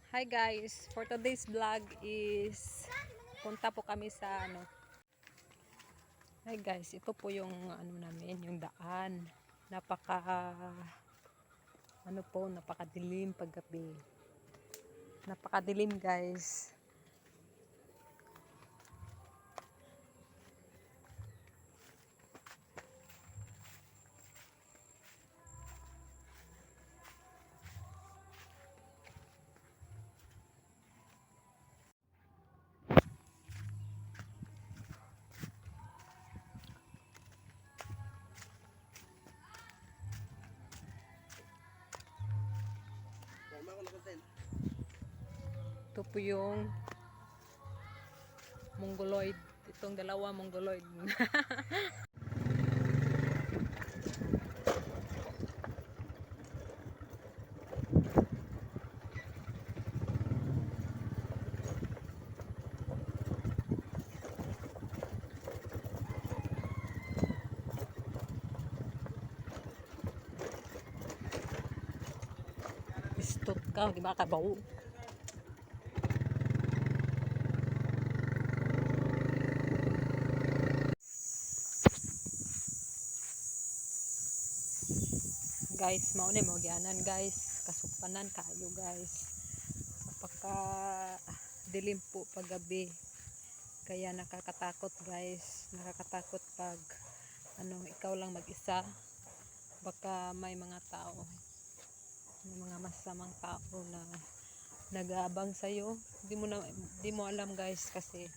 Hi guys, for today's vlog is punta po kami sa Hi guys, ito po yung namin, yung daan. Napakadilim paggabi. Napakadilim guys. Ito po yung mongoloid. Itong dalawa mongoloid. Istot ka, di ba kabaw? Guys, mauna mo gyanan guys, kasupanan kayo guys. Napaka dilim po paggabi. Kaya nakakatakot guys, nakakatakot pag ikaw lang mag-isa. Baka may mga tao, may mga masamang tao na nag-aabang sa iyo. Di mo alam guys, kasi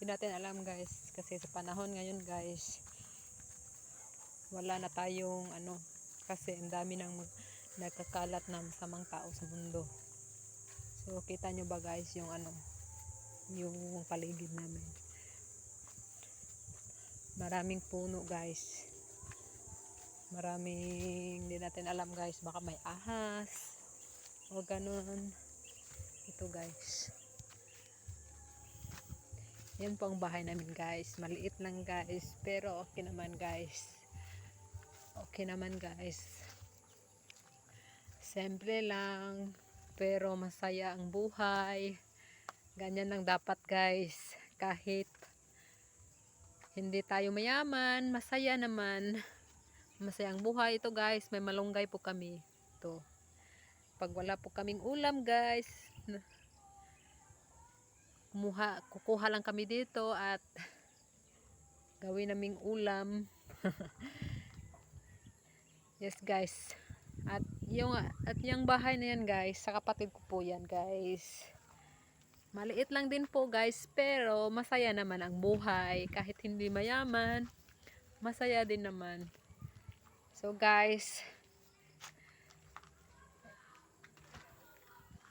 di natin alam guys, kasi sa panahon ngayon guys, wala na tayong kasi ang dami nang nagkakalat ng masamang tao sa mundo. So kita nyo ba guys yung yung paligid namin, maraming puno guys, maraming hindi natin alam guys, baka may ahas o ganun. Ito guys, yan po ang bahay namin guys, maliit lang guys, pero okay naman guys. Okay naman guys, simple lang pero masaya ang buhay. Ganyan lang dapat guys, kahit hindi tayo mayaman, masaya naman, masaya ang buhay. Ito guys, may malunggay po kami. Ito, pag wala po kaming ulam guys, kukuha lang kami dito at gawin naming ulam. Yes guys, at yung bahay na yan guys, sa kapatid ko po yan guys. Maliit lang din po guys, pero masaya naman ang buhay. Kahit hindi mayaman, masaya din naman. So guys,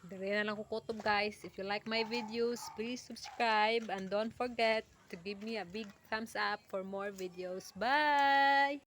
dali na lang kukutob guys. If you like my videos, please subscribe and don't forget to give me a big thumbs up for more videos. Bye!